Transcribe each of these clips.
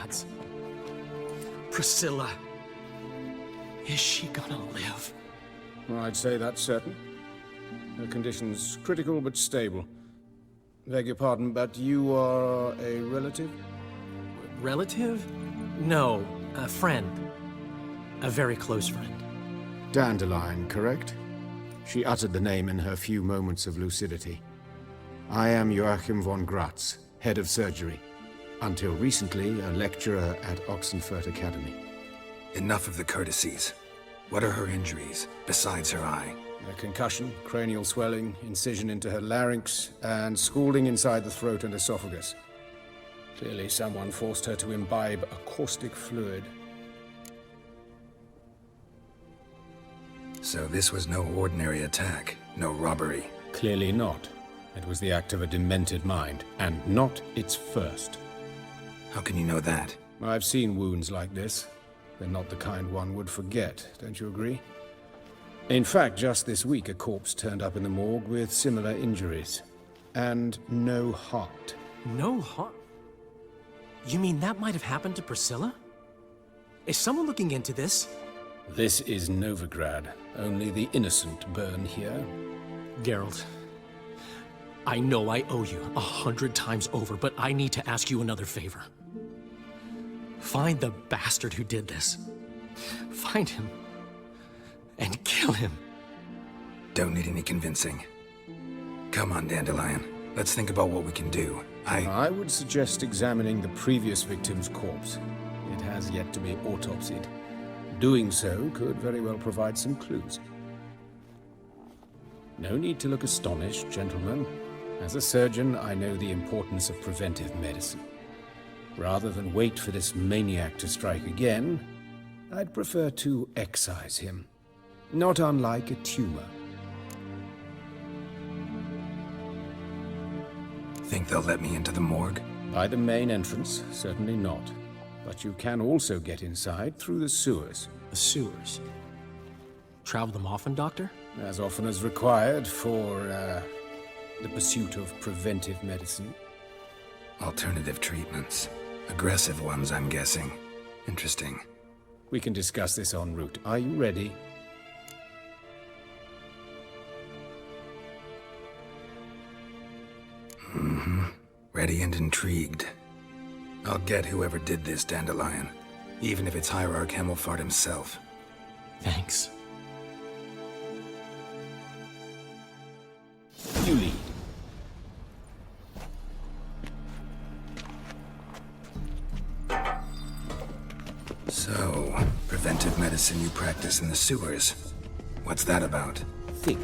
gods. Priscilla. Is she gonna live? Well, I'd say that's certain. Her condition's critical but stable. Beg your pardon, but you are a relative? Relative? No, a friend. A very close friend. Dandelion, correct? She uttered the name in her few moments of lucidity. I am Joachim von Gratz, head of surgery. Until recently, a lecturer at Oxenfurt Academy. Enough of the courtesies. What are her injuries, besides her eye? A concussion, cranial swelling, incision into her larynx, and scalding inside the throat and esophagus. Clearly someone forced her to imbibe a caustic fluid. So this was no ordinary attack, no robbery. Clearly not. It was the act of a demented mind, and not its first. How can you know that? I've seen wounds like this. They're not the kind one would forget, don't you agree? In fact, just this week, a corpse turned up in the morgue with similar injuries. And no heart. No heart? You mean that might have happened to Priscilla? Is someone looking into this? This is Novigrad. Only the innocent burn here. Geralt, I know I owe you 100 times over, but I need to ask you another favor. Find the bastard who did this. Find him. And kill him. Don't need any convincing. Come on, Dandelion. Let's think about what we can do. I would suggest examining the previous victim's corpse. It has yet to be autopsied. Doing so could very well provide some clues. No need to look astonished, gentlemen. As a surgeon, I know the importance of preventive medicine. Rather than wait for this maniac to strike again, I'd prefer to excise him. Not unlike a tumor. Think they'll let me into the morgue? By the main entrance, certainly not. But you can also get inside through the sewers. The sewers? Travel them often, Doctor? As often as required for, the pursuit of preventive medicine. Alternative treatments. Aggressive ones, I'm guessing. Interesting. We can discuss this en route. Are you ready? Mm-hmm. Ready and intrigued. I'll get whoever did this, Dandelion. Even if it's Hierarch Hemmelfart himself. Thanks. You lead. So, preventive medicine you practice in the sewers. What's that about? Think.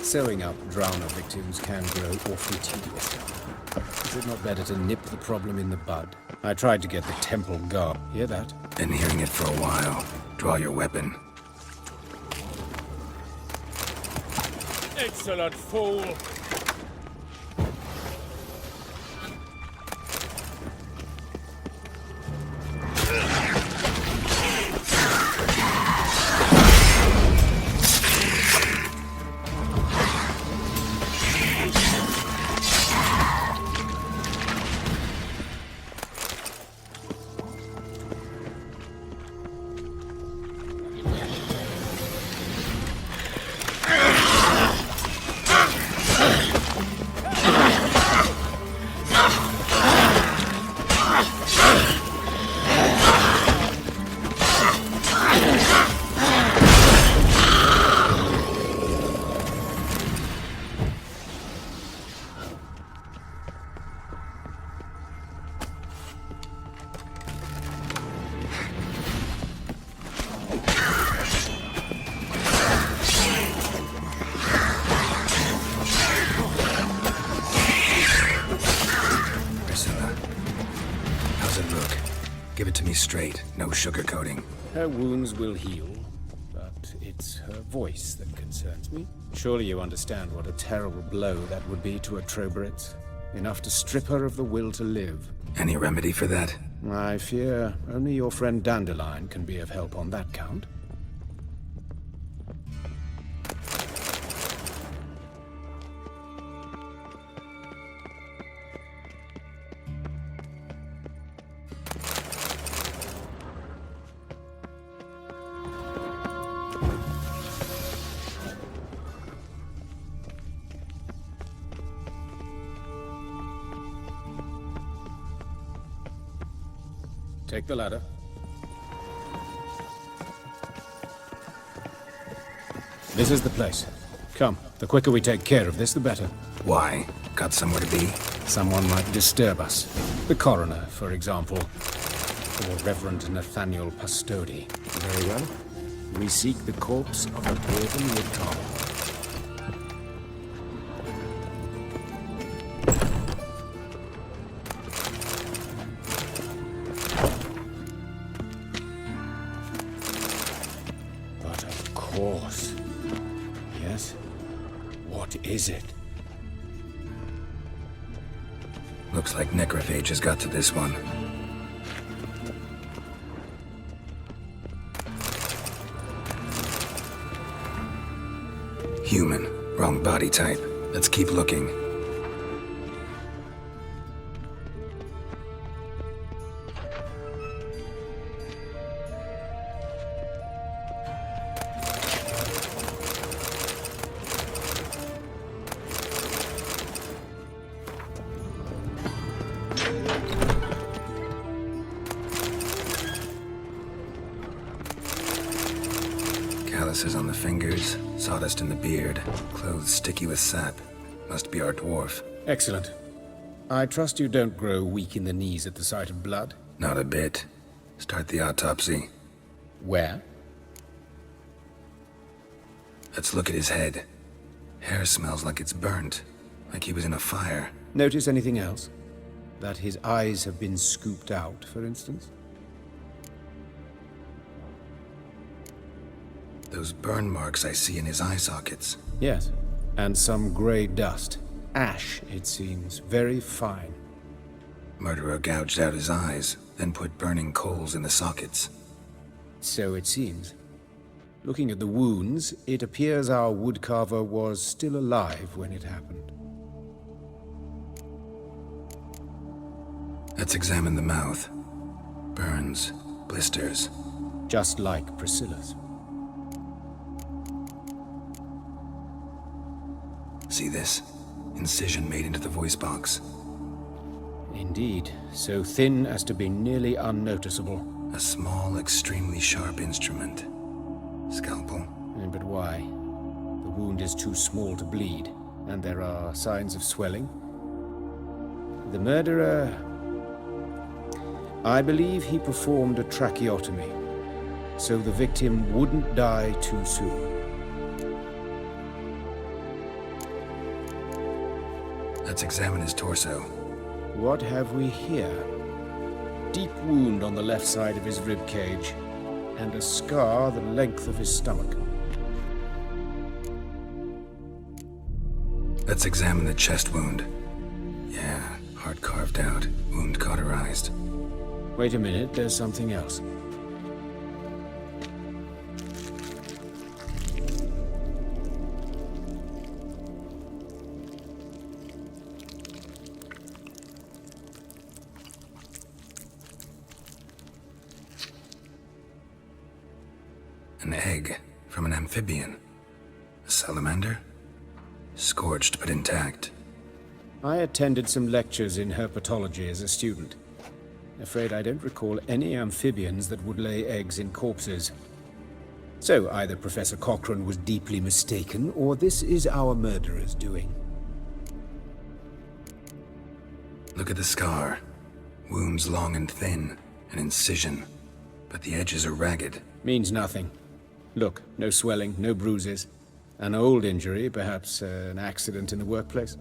Sewing up drowner victims can grow awfully tedious. Is it not better to nip the problem in the bud? I tried to get the temple guard. Hear that? Been hearing it for a while. Draw your weapon. Excellent fool! Give it to me straight, no sugarcoating. Her wounds will heal, but it's her voice that concerns me. Surely you understand what a terrible blow that would be to a Trobritz. Enough to strip her of the will to live. Any remedy for that? I fear only your friend Dandelion can be of help on that count. Take the ladder. This is the place. Come, the quicker we take care of this, the better. Why? Got somewhere to be? Someone might disturb us. The coroner, for example. Or Reverend Nathaniel Pastodi. Very well. We seek the corpse of a dwarven woodcarver. But of course. Yes? What is it? Looks like necrophages got to this one. Human. Wrong body type. Let's keep looking. Calluses on the fingers, sawdust in the beard, clothes sticky with sap. Must be our dwarf. Excellent. I trust you don't grow weak in the knees at the sight of blood. Not a bit. Start the autopsy. Where? Let's look at his head. Hair smells like it's burnt, like he was in a fire. Notice anything else? That his eyes have been scooped out, for instance? Those burn marks I see in his eye sockets. Yes. And some grey dust. Ash, it seems. Very fine. Murderer gouged out his eyes, then put burning coals in the sockets. So it seems. Looking at the wounds, it appears our woodcarver was still alive when it happened. Let's examine the mouth. Burns, blisters. Just like Priscilla's. See this? Incision made into the voice box. Indeed, so thin as to be nearly unnoticeable. A small, extremely sharp instrument. Scalpel. But why? The wound is too small to bleed, and there are signs of swelling. The murderer... I believe he performed a tracheotomy, so the victim wouldn't die too soon. Let's examine his torso. What have we here? Deep wound on the left side of his rib cage, and a scar the length of his stomach. Let's examine the chest wound. Yeah, heart carved out, wound cauterized. Wait a minute, there's something else. An egg from an amphibian. A salamander? Scorched but intact. I attended some lectures in herpetology as a student. Afraid I don't recall any amphibians that would lay eggs in corpses. So either Professor Cochrane was deeply mistaken, or this is our murderer's doing. Look at the scar. Wounds long and thin, an incision. But the edges are ragged. Means nothing. Look, no swelling, no bruises. An old injury, perhaps an accident in the workplace.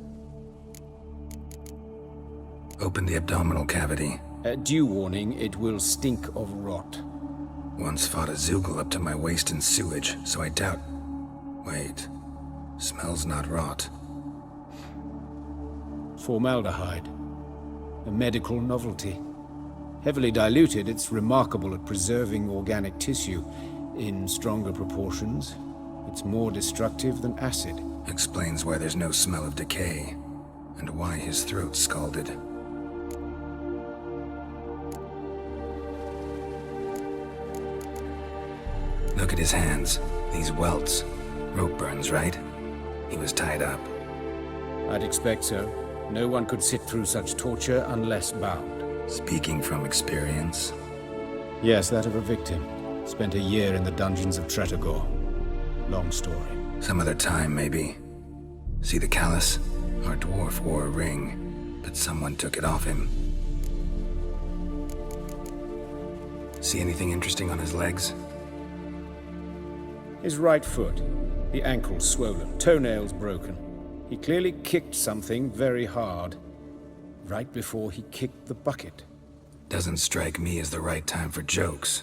Open the abdominal cavity. Due warning, it will stink of rot. Once fought a Zoogle up to my waist in sewage, so I doubt... Wait. Smells not rot. Formaldehyde. A medical novelty. Heavily diluted, it's remarkable at preserving organic tissue. In stronger proportions, it's more destructive than acid. Explains why there's no smell of decay, and why his throat's scalded. Look at his hands. These welts. Rope burns, right? He was tied up. I'd expect so. No one could sit through such torture unless bound. Speaking from experience, Yes, that of a victim. Spent a year in the dungeons of Tretogor. Long story. Some other time, maybe. See the callus? Our dwarf wore a ring, but someone took it off him. See anything interesting on his legs? His right foot. The ankle swollen, toenails broken. He clearly kicked something very hard. Right before he kicked the bucket. Doesn't strike me as the right time for jokes.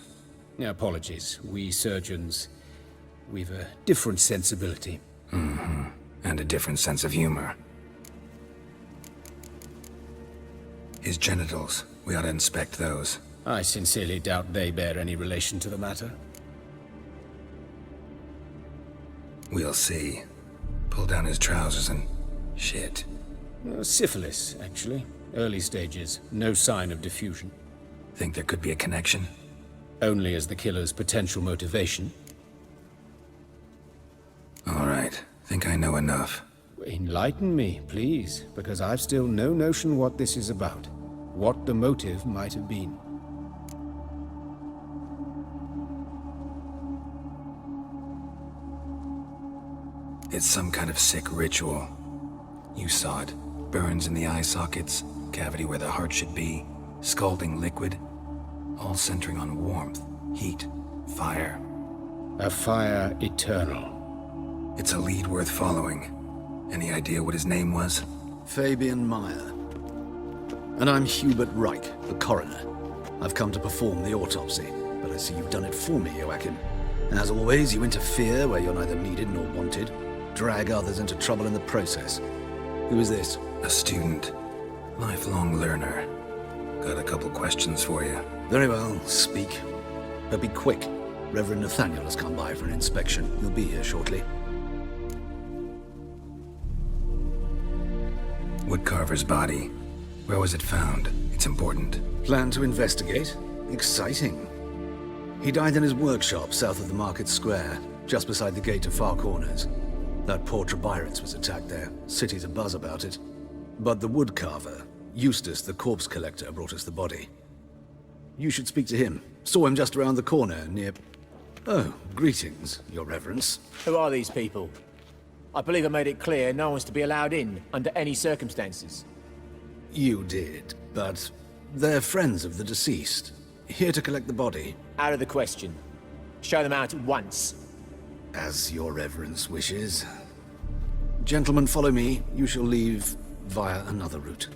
Apologies. We surgeons, we've a different sensibility. Mm-hmm. And a different sense of humor. His genitals. We ought to inspect those. I sincerely doubt they bear any relation to the matter. We'll see. Pull down his trousers and... shit. Syphilis, actually. Early stages. No sign of diffusion. Think there could be a connection? Only as the killer's potential motivation. All right. Think I know enough. Enlighten me, please, because I've still no notion what this is about. What the motive might have been. It's some kind of sick ritual. You saw it. Burns in the eye sockets, cavity where the heart should be, scalding liquid, all centering on warmth, heat, fire. A fire eternal. It's a lead worth following. Any idea what his name was? Fabian Meyer. And I'm Hubert Reich, the coroner. I've come to perform the autopsy, but I see you've done it for me, Joachim. As always, you interfere where you're neither needed nor wanted, drag others into trouble in the process. Who is this? A student. Lifelong learner. Got a couple questions for you. Very well, speak. But be quick. Reverend Nathaniel has come by for an inspection. He'll be here shortly. Woodcarver's body. Where was it found? It's important. Plan to investigate? Exciting. He died in his workshop south of the market square, just beside the gate to Far Corners. That poor Trebirans was attacked there. City's abuzz about it. But the woodcarver, Eustace the corpse collector, brought us the body. You should speak to him. Saw him just around the corner near... Oh, greetings, your reverence. Who are these people? I believe I made it clear no one's to be allowed in, under any circumstances. You did, but they're friends of the deceased. Here to collect the body. Out of the question. Show them out at once. As your reverence wishes. Gentlemen, follow me. You shall leave via another route.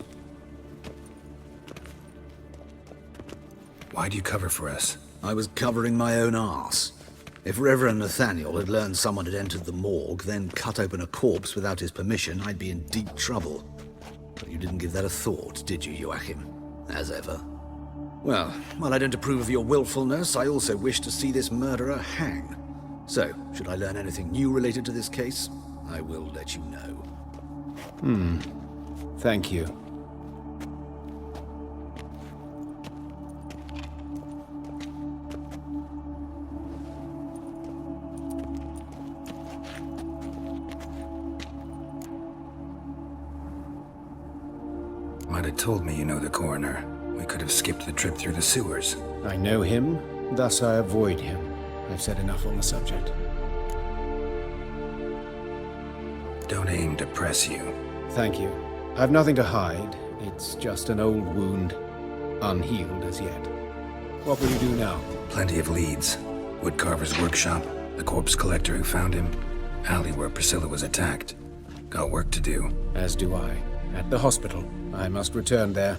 Why'd you cover for us? I was covering my own arse. If Reverend Nathaniel had learned someone had entered the morgue, then cut open a corpse without his permission, I'd be in deep trouble. But you didn't give that a thought, did you, Joachim? As ever. Well, while I don't approve of your willfulness, I also wish to see this murderer hang. So, should I learn anything new related to this case, I will let you know. Thank you. Might have told me you know the coroner. We could have skipped the trip through the sewers. I know him, thus I avoid him. I've said enough on the subject. Don't aim to press you. Thank you. I've nothing to hide. It's just an old wound, unhealed as yet. What will you do now? Plenty of leads. Woodcarver's workshop, the corpse collector who found him, alley where Priscilla was attacked. Got work to do. As do I. At the hospital. I must return there.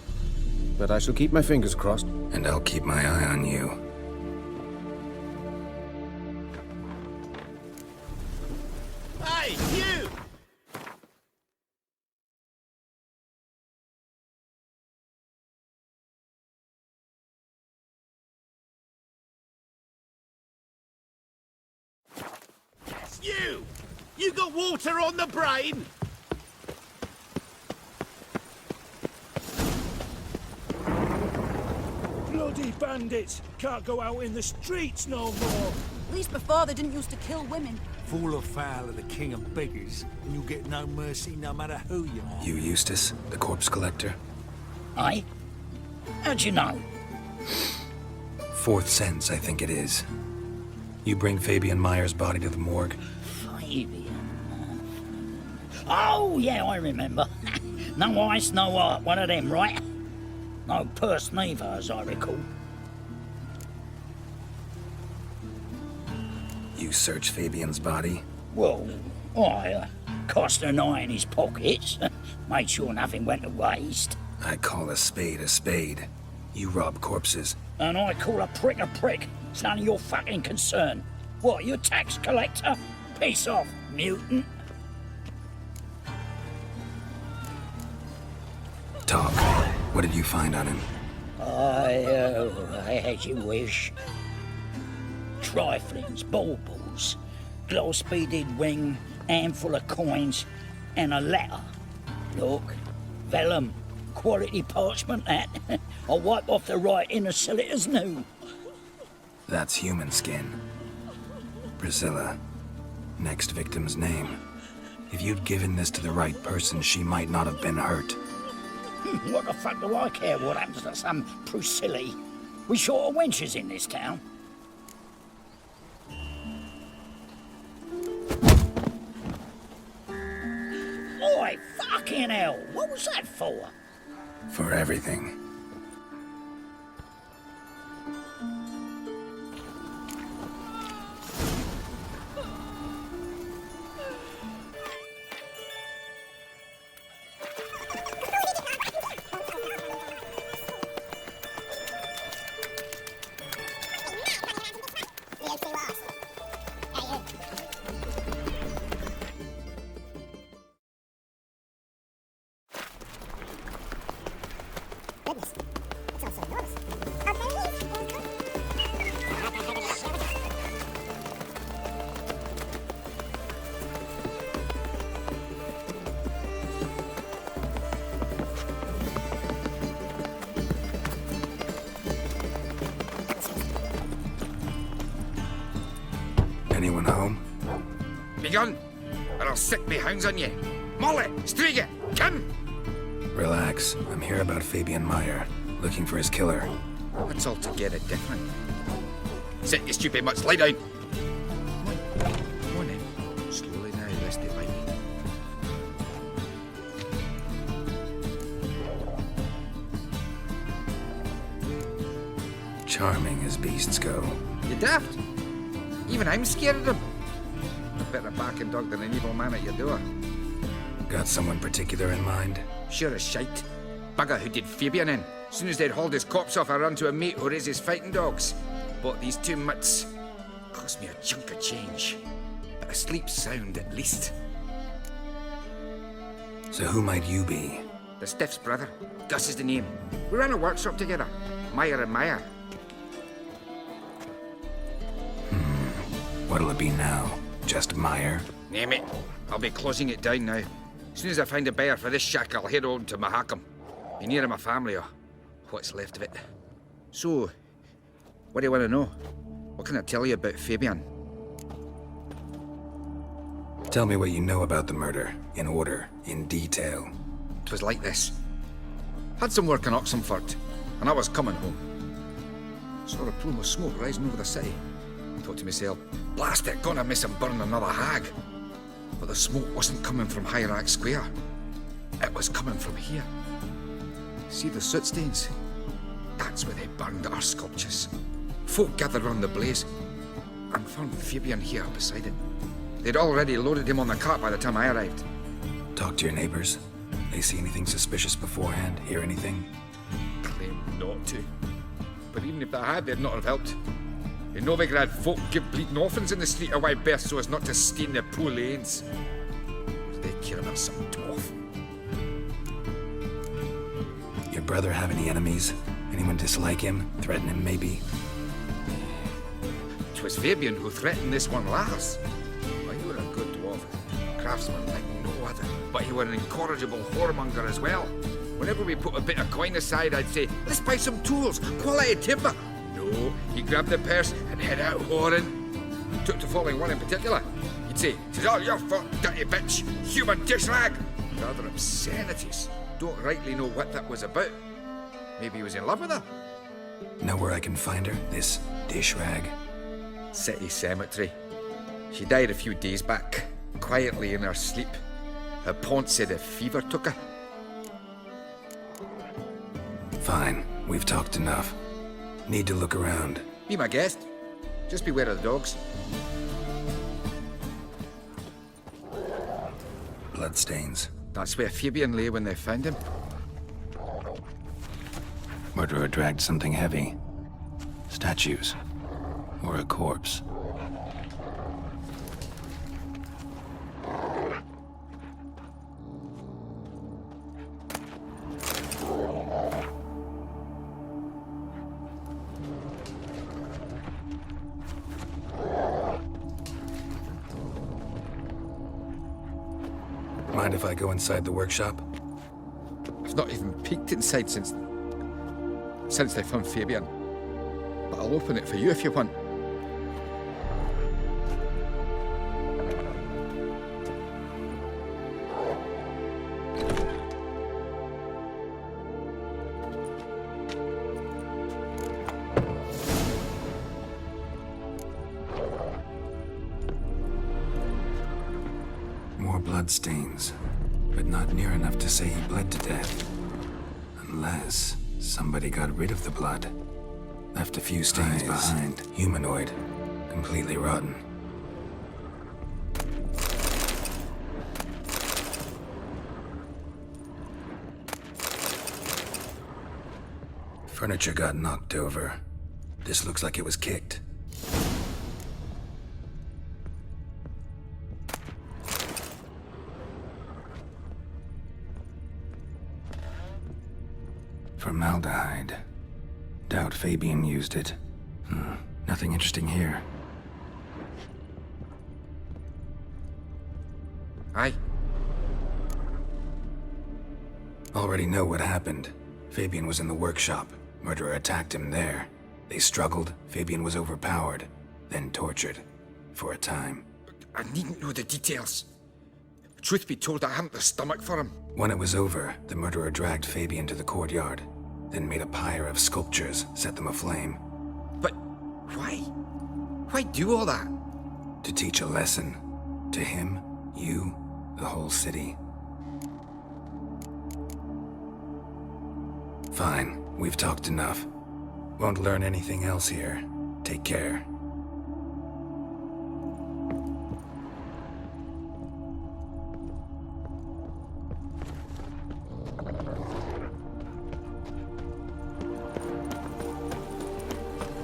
But I shall keep my fingers crossed. And I'll keep my eye on you. Hey, you! You! You got water on the brain? Bloody bandits! Can't go out in the streets no more! At least before they didn't used to kill women. Fall afoul of the king of beggars, and you'll get no mercy no matter who you are. You Eustace, the corpse collector? Aye? How'd you know? fourth sense, I think it is. You bring Fabian Meyer's body to the morgue? Fabian. Oh, yeah, I remember. No ice, no art, one of them, right? No purse neither, as I recall. You searched Fabian's body? Well, I cast an eye in his pockets, made sure nothing went to waste. I call a spade a spade. You rob corpses. And I call a prick a prick. It's none of your fucking concern. What, you a tax collector? Peace off, mutant. Talk. What did you find on him? As you wish. Triflings, baubles, gloss-beaded ring, handful of coins, and a letter. Look, vellum, quality parchment, that. I'll wipe off the writing and sell it as new. That's human skin. Priscilla. Next victim's name. If you'd given this to the right person, she might not have been hurt. What the fuck do I care what happens to some Priscilla? We short of wenches in this town. Oi, fucking hell! What was that for? For everything. Anyone home? Begun, or I'll sick me hounds on you. Molly, Striga, come! Relax. I'm here about Fabian Meyer, looking for his killer. That's altogether different. Sit, you stupid mutts, lie down. Come on then. Slowly now, lest it bite me. Charming as beasts go. You daft? Even I'm scared of them. A better barking dog than an evil man at your door. Got someone particular in mind? Sure as shite. Bugger who did Fabian in. Soon as they'd hauled his corpse off, I run to a mate who raised his fighting dogs. Bought these two mutts. Cost me a chunk of change. But I sleep sound at least. So who might you be? The Stiff's brother. Gus is the name. We ran a workshop together. Meyer and Meyer. What'll it be now? Just Meyer? Name it. I'll be closing it down now. As soon as I find a buyer for this shack, I'll head on to Mahakam. Be near my family, or what's left of it. So, what do you want to know? What can I tell you about Fabian? Tell me what you know about the murder, in order, in detail. 'Twas like this. Had some work in Oxenford, and I was coming home. Saw a plume of smoke rising over the city. Thought to myself, blast it, gonna miss and burn another hag. But the smoke wasn't coming from Hierarch Square. It was coming from here. See the soot stains? That's where they burned our sculptures. Folk gathered round the blaze and found Fabian here beside it. They'd already loaded him on the cart by the time I arrived. Talk to your neighbors. They see anything suspicious beforehand? Hear anything? Claim not to. But even if they had, they'd not have helped. In Novigrad, folk give bleeding orphans in the street a wide berth so as not to stain their poor lanes. Do they care about some dwarf? Your brother have any enemies? Anyone dislike him? Threaten him, maybe? 'Twas Fabian who threatened this one last. Well, you were a good dwarf, craftsman like no other. But you were an incorrigible whoremonger as well. Whenever we put a bit of coin aside, I'd say, let's buy some tools, quality timber. No, he grabbed the purse and head out whoring. Took to following one in particular. He'd say, "'Tis all your fault, dirty bitch, human dish rag." Rather obscenities. Don't rightly know what that was about. Maybe he was in love with her. Know where I can find her, this dish rag? City cemetery. She died a few days back, quietly in her sleep. Her pont said a fever took her. Fine, we've talked enough. Need to look around. Be my guest. Just beware of the dogs. Bloodstains. That's where Fabian lay when they found him. Murderer dragged something heavy. Statues. Or a corpse. Mind if I go inside the workshop? I've not even peeked inside since they found Fabian. But I'll open it for you if you want. More bloodstains, but not near enough to say he bled to death. Unless somebody got rid of the blood. Left a few stains behind. Humanoid. Completely rotten. Furniture got knocked over. This looks like it was kicked. Formaldehyde. Doubt Fabian used it. Nothing interesting here. Aye. Already know what happened. Fabian was in the workshop. Murderer attacked him there. They struggled. Fabian was overpowered, then tortured. For a time. I needn't know the details. Truth be told, I haven't the stomach for him. When it was over, the murderer dragged Fabian to the courtyard, then made a pyre of sculptures, set them aflame. But why? Why do all that? To teach a lesson. To him, you, the whole city. Fine, we've talked enough. Won't learn anything else here. Take care.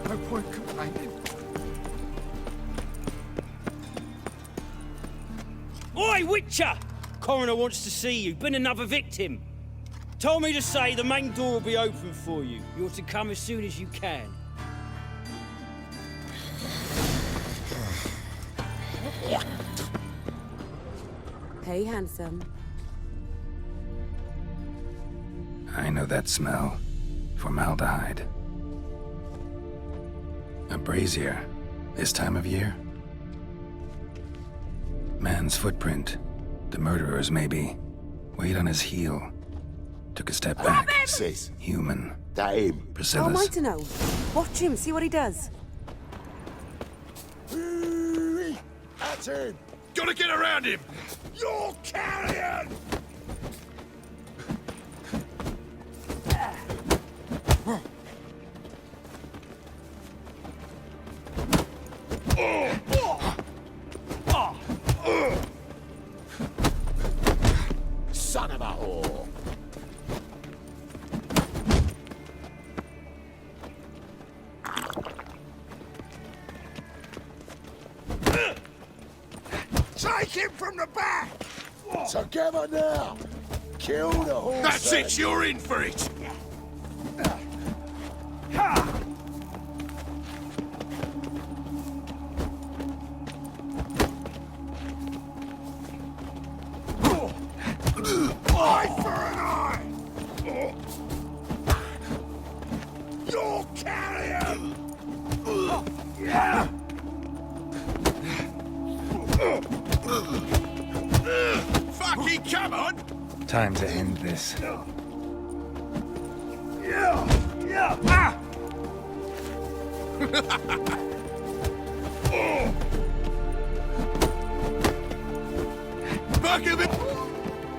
No point complaining. Oi, Witcher! Coroner wants to see you. Been another victim. Told me to say the main door will be open for you. You're to come as soon as you can. Hey, handsome. I know that smell. Formaldehyde. A brazier. This time of year? Man's footprint. The murderer's, maybe. Weight on his heel. Took a step back. Sis, Human. that him. How am I Priscilla's. to know? Watch him, see what he does. That's him. Gotta get around him! You're carrion! Son of a whore! Take him from the back! Together now! Kill the horse! That's it, you're in for it! Eye for an eye! You're carrion! Yeah! Fucking come on! Time to end this. Yeah! Yeah! Ah! Back of it!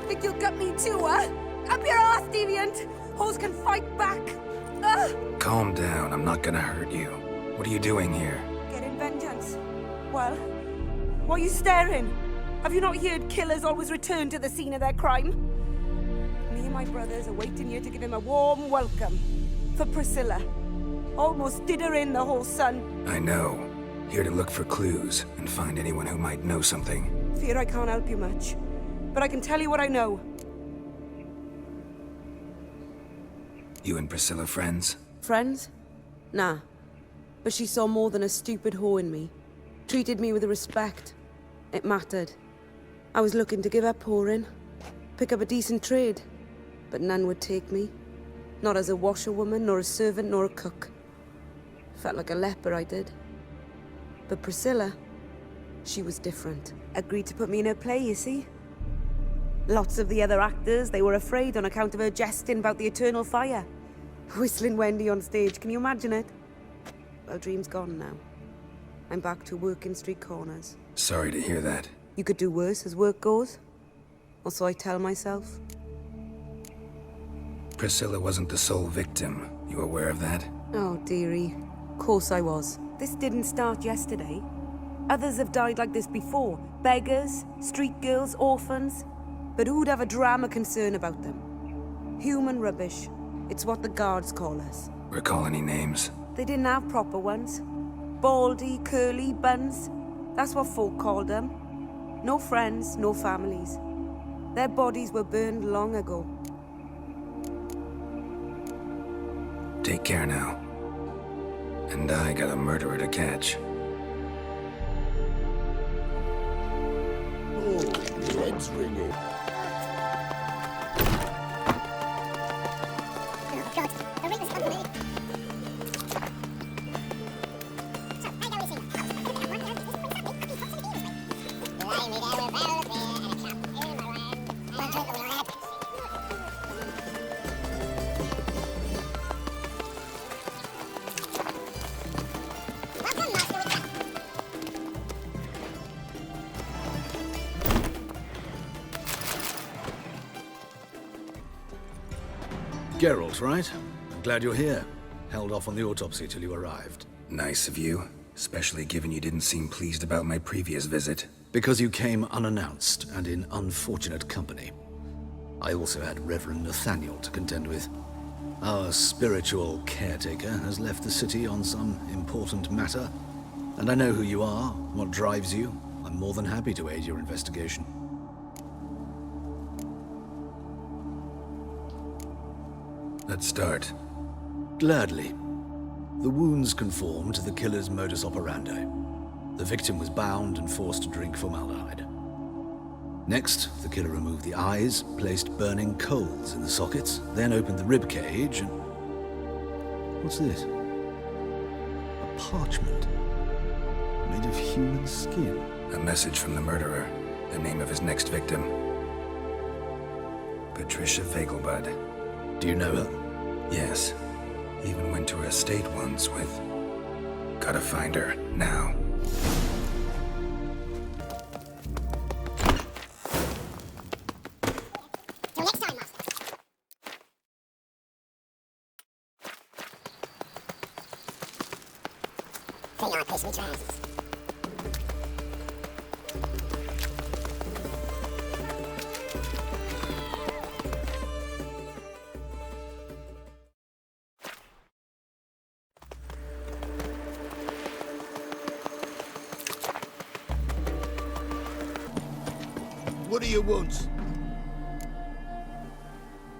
Think you'll gut me too, huh? Up your ass, deviant! Hoes can fight back! Calm down, I'm not gonna hurt you. What are you doing here? Getting vengeance. Well, why are you staring? Have you not heard killers always return to the scene of their crime? Me and my brothers are waiting here to give him a warm welcome. For Priscilla. Almost did her in, the whole son. I know. Here to look for clues and find anyone who might know something. Fear I can't help you much. But I can tell you what I know. You and Priscilla friends? Friends? Nah. But she saw more than a stupid whore in me. Treated me with respect. It mattered. I was looking to give up whoring. Pick up a decent trade. But none would take me. Not as a washerwoman, nor a servant, nor a cook. Felt like a leper, I did. But Priscilla, she was different. Agreed to put me in her play, you see? Lots of the other actors, they were afraid on account of her jesting about the eternal fire. Whistling Wendy on stage, can you imagine it? Well, dream's gone now. I'm back to working street corners. Sorry to hear that. You could do worse as work goes. Or so I tell myself. Priscilla wasn't the sole victim. You aware of that? Oh, dearie. Course I was. This didn't start yesterday. Others have died like this before. Beggars, street girls, orphans. But who'd have a drama concern about them? Human rubbish. It's what the guards call us. Recall any names? They didn't have proper ones. Baldy, curly, buns. That's what folk called them. No friends, no families. Their bodies were burned long ago. Take care now. And I got a murderer to catch. Oh, the head's ringing. Geralt, right? I'm glad you're here. Held off on the autopsy till you arrived. Nice of you, especially given you didn't seem pleased about my previous visit. Because you came unannounced and in unfortunate company. I also had Reverend Nathaniel to contend with. Our spiritual caretaker has left the city on some important matter. And I know who you are, what drives you. I'm more than happy to aid your investigation. Let's start. Gladly. The wounds conform to the killer's modus operandi. The victim was bound and forced to drink formaldehyde. Next, the killer removed the eyes, placed burning coals in the sockets, then opened the rib cage and... What's this? A parchment. Made of human skin. A message from the murderer. The name of his next victim. Patricia Vegelbud. Do you know her? Yes. Even went to her estate once with... Gotta find her, now. Till next time, Master. Thing I piss me trousers. What do you want?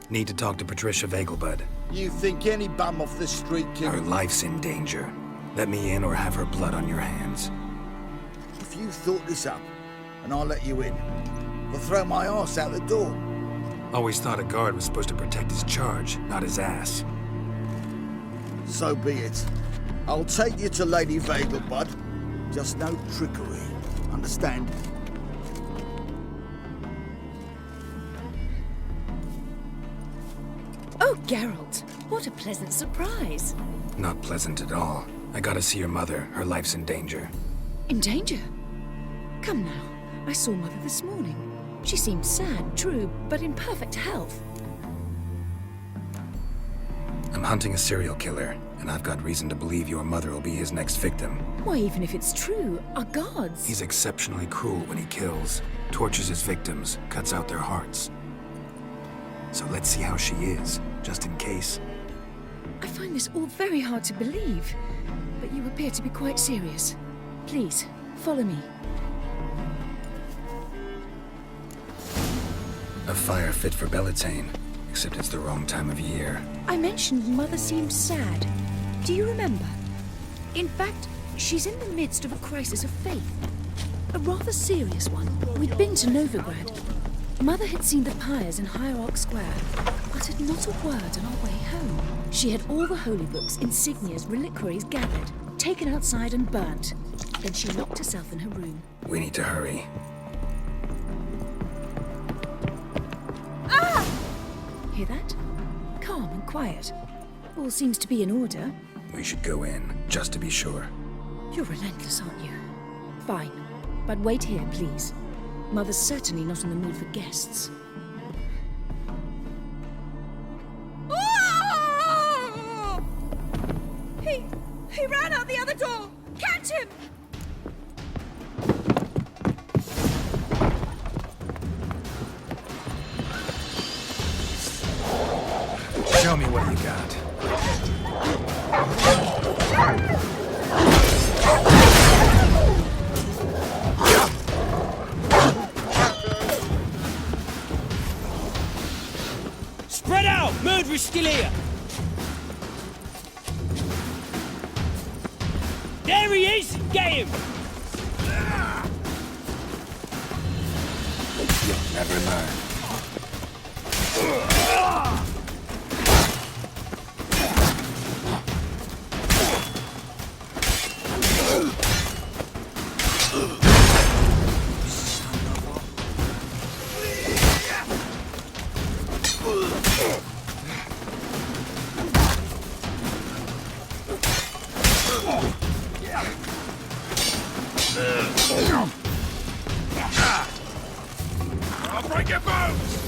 Need to talk to Patricia Vegelbud. You think any bum off the street can... Her life's in danger. Let me in or have her blood on your hands. If you thought this up, and I'll let you in, I'll throw my ass out the door. Always thought a guard was supposed to protect his charge, not his ass. So be it. I'll take you to Lady Vegelbud. Just no trickery. Understand? Oh, Geralt, what a pleasant surprise. Not pleasant at all. I gotta see your mother. Her life's in danger. In danger? Come now. I saw Mother this morning. She seemed sad, true, but in perfect health. I'm hunting a serial killer, and I've got reason to believe your mother will be his next victim. Why, even if it's true, our gods... He's exceptionally cruel when he kills, tortures his victims, cuts out their hearts. So let's see how she is, just in case. I find this all very hard to believe, but you appear to be quite serious. Please, follow me. A fire fit for Bellatane, except it's the wrong time of year. I mentioned Mother seemed sad. Do you remember? In fact, she's in the midst of a crisis of faith. A rather serious one. We'd been to Novigrad. Mother had seen the pyres in Hierarch Square, uttered not a word on our way home. She had all the holy books, insignias, reliquaries gathered, taken outside and burnt. Then she locked herself in her room. We need to hurry. Ah! Hear that? Calm and quiet. All seems to be in order. We should go in, just to be sure. You're relentless, aren't you? Fine. But wait here, please. Mother's certainly not in the mood for guests. Oh! He ran out the other door! Catch him! Show me what you got. Spread out! Murderer's still here! There he is! Get him! You'll never learn. I'll break your bones!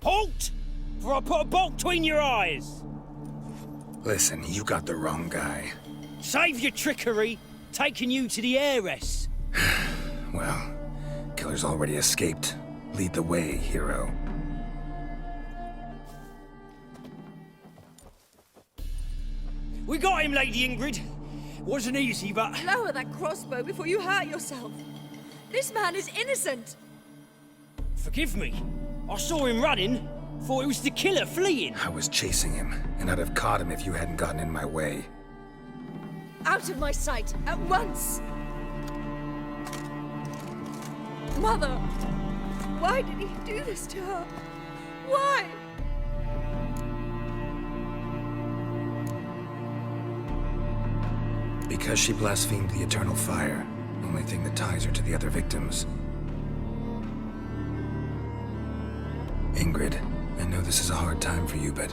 Halt! For I put a bolt between your eyes! Listen, you got the wrong guy. Save your trickery, taking you to the heiress. Well, killer's already escaped. Lead the way, hero. We got him, Lady Ingrid. Wasn't easy, but... Lower that crossbow before you hurt yourself. This man is innocent. Forgive me. I saw him running. Thought it was the killer fleeing. I was chasing him, and I'd have caught him if you hadn't gotten in my way. Out of my sight, at once! Mother! Why did he do this to her? Why? Because she blasphemed the eternal fire. Only thing that ties her to the other victims. Ingrid, I know this is a hard time for you, but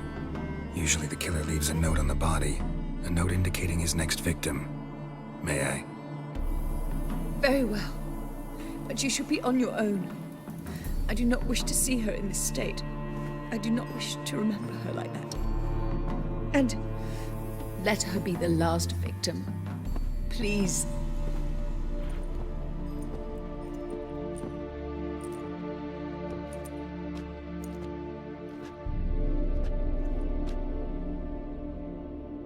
usually the killer leaves a note on the body. A note indicating his next victim. May I? Very well. But you should be on your own. I do not wish to see her in this state. I do not wish to remember her like that. And let her be the last victim. Please.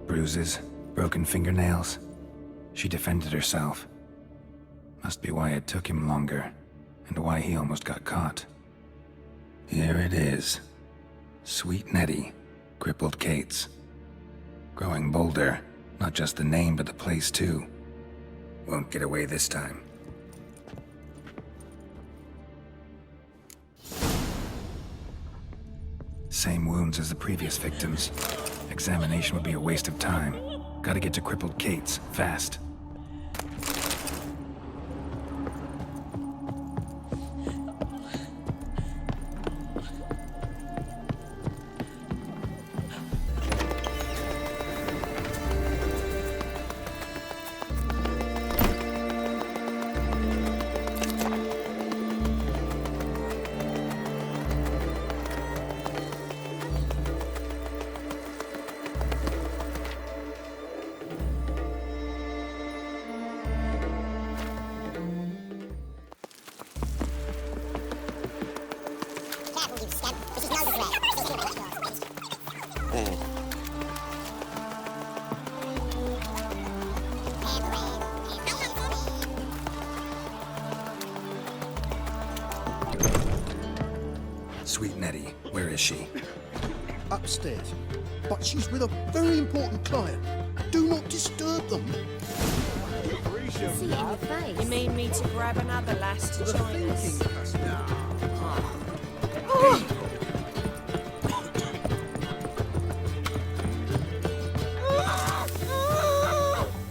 Bruises, broken fingernails. She defended herself. Must be why it took him longer, and why he almost got caught. Here it is. Sweet Nettie, crippled Kate's. Growing bolder, not just the name but the place too. Won't get away this time. Same wounds as the previous victims. Examination would be a waste of time. Gotta get to crippled Kate's, fast. Sweet Nettie, where is she? Upstairs. But she's with a very important client. Do not disturb them. You mean me to grab another lass to join us?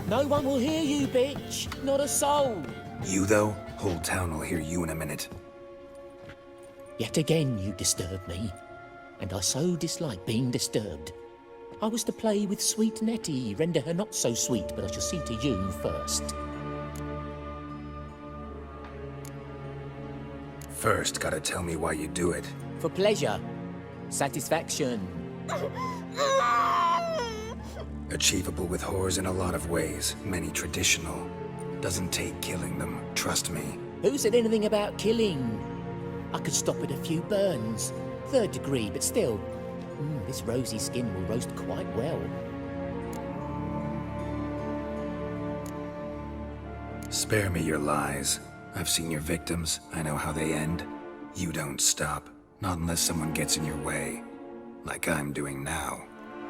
No one will hear you, bitch. Not a soul. You, though? Whole town will hear you in a minute. Yet again you disturb me, and I so dislike being disturbed. I was to play with sweet Nettie, render her not so sweet, but I shall see to you first. First, gotta tell me why you do it. For pleasure. Satisfaction. Achievable with whores in a lot of ways, many traditional. Doesn't take killing them, trust me. Who said anything about killing? I could stop at a few burns. 3rd degree, but still. This rosy skin will roast quite well. Spare me your lies. I've seen your victims. I know how they end. You don't stop. Not unless someone gets in your way. Like I'm doing now.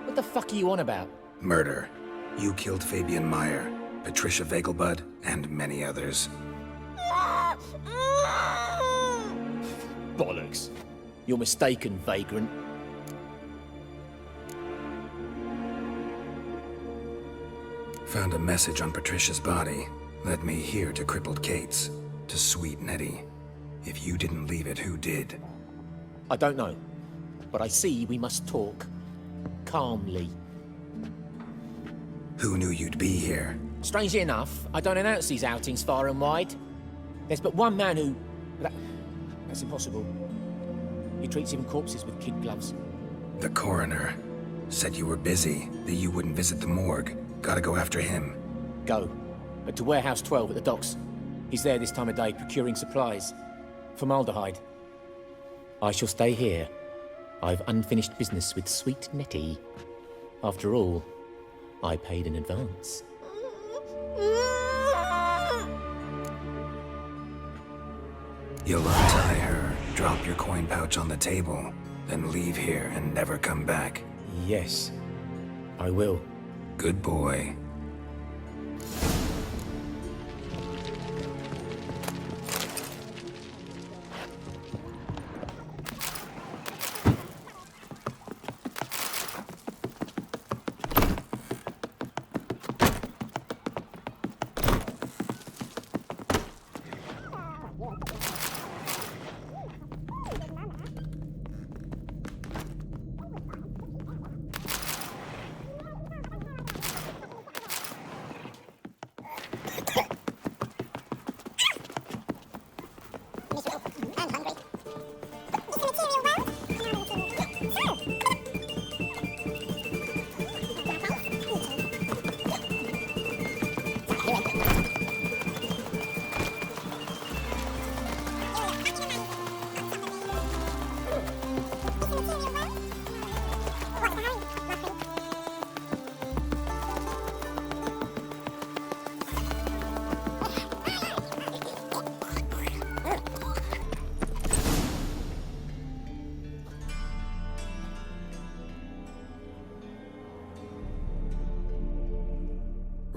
What the fuck are you on about? Murder. You killed Fabian Meyer, Patricia Vegelbud, and many others. Bollocks. You're mistaken, vagrant. Found a message on Patricia's body. Led me here to crippled Kate's. To sweet Nettie. If you didn't leave it, who did? I don't know. But I see we must talk. Calmly. Who knew you'd be here? Strangely enough, I don't announce these outings far and wide. There's but one man who... That's impossible. He treats even corpses with kid gloves. The coroner. Said you were busy, that you wouldn't visit the morgue. Gotta go after him. Go. But to Warehouse 12 at the docks. He's there this time of day procuring supplies. Formaldehyde. I shall stay here. I've unfinished business with sweet Nettie. After all, I paid in advance. You'll untie her, drop your coin pouch on the table, then leave here and never come back. Yes, I will. Good boy.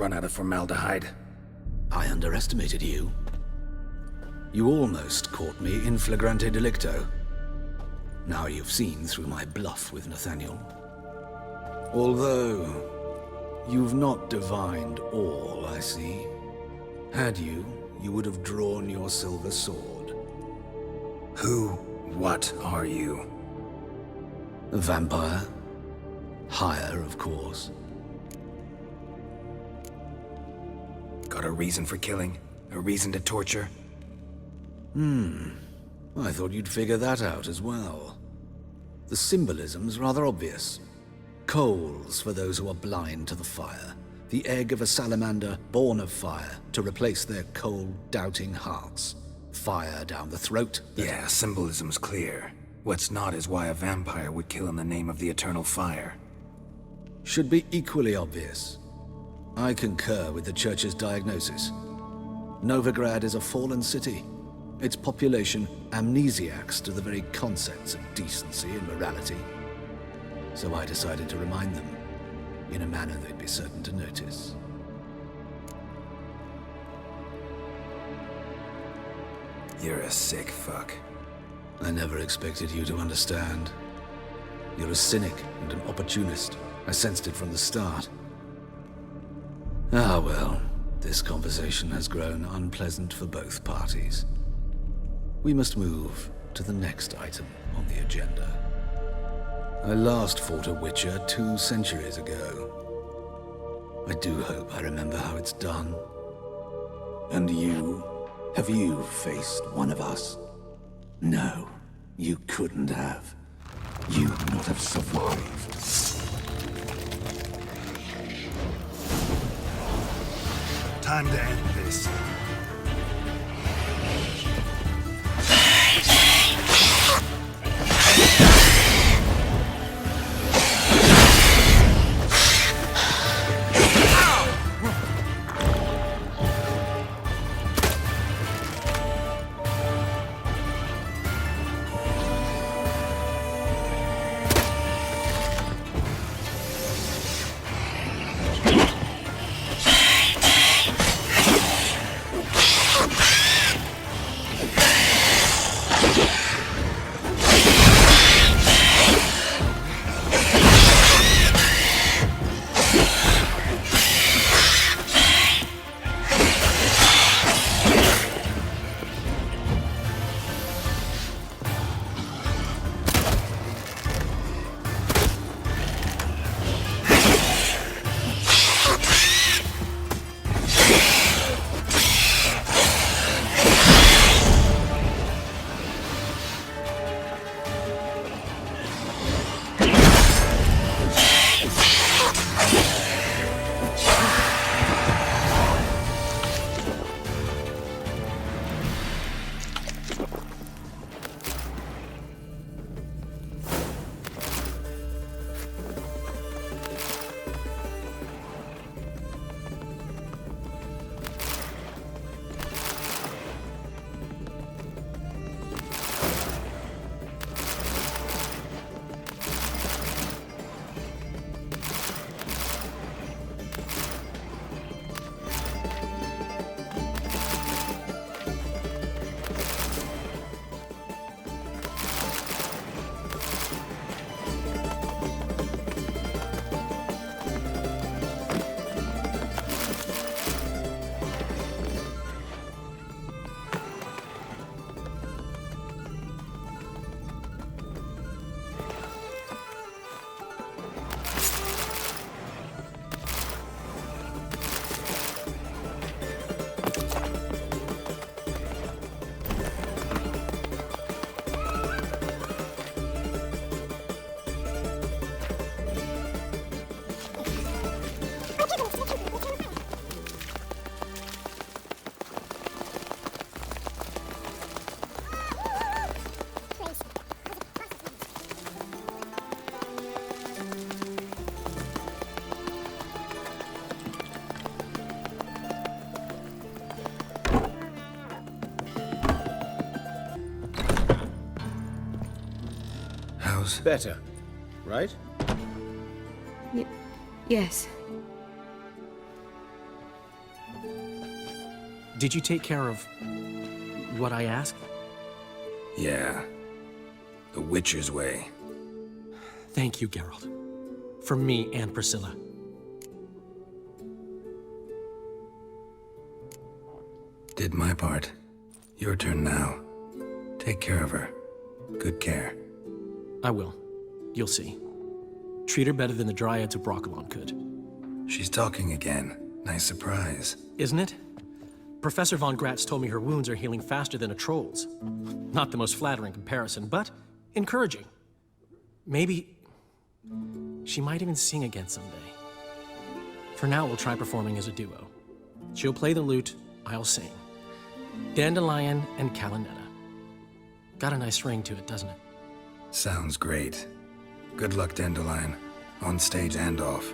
Run out of formaldehyde. I underestimated you. You almost caught me in flagrante delicto. Now you've seen through my bluff with Nathaniel. Although, you've not divined all, I see. Had you, you would have drawn your silver sword. What are you? A vampire. Higher, of course. Got a reason for killing? A reason to torture? I thought you'd figure that out as well. The symbolism's rather obvious. Coals for those who are blind to the fire. The egg of a salamander born of fire to replace their cold, doubting hearts. Fire down the throat. Yeah, symbolism's clear. What's not is why a vampire would kill in the name of the eternal fire. Should be equally obvious. I concur with the Church's diagnosis. Novigrad is a fallen city. Its population amnesiacs to the very concepts of decency and morality. So I decided to remind them, in a manner they'd be certain to notice. You're a sick fuck. I never expected you to understand. You're a cynic and an opportunist. I sensed it from the start. Ah well, this conversation has grown unpleasant for both parties. We must move to the next item on the agenda. I last fought a Witcher 2 centuries ago. I do hope I remember how it's done. And you? Have you faced one of us? No, you couldn't have. You'd not have survived. Time to end this. Better, right? Yes. Did you take care of what I asked? Yeah. The Witcher's way. Thank you, Geralt. For me and Priscilla. Did my part. Your turn now. Take care of her. Good care. I will. You'll see. Treat her better than the Dryads of Broccolon could. She's talking again. Nice surprise. Isn't it? Professor von Gratz told me her wounds are healing faster than a troll's. Not the most flattering comparison, but encouraging. Maybe she might even sing again someday. For now, we'll try performing as a duo. She'll play the lute, I'll sing. Dandelion and Calinetta. Got a nice ring to it, doesn't it? Sounds great. Good luck, Dandelion. On stage and off.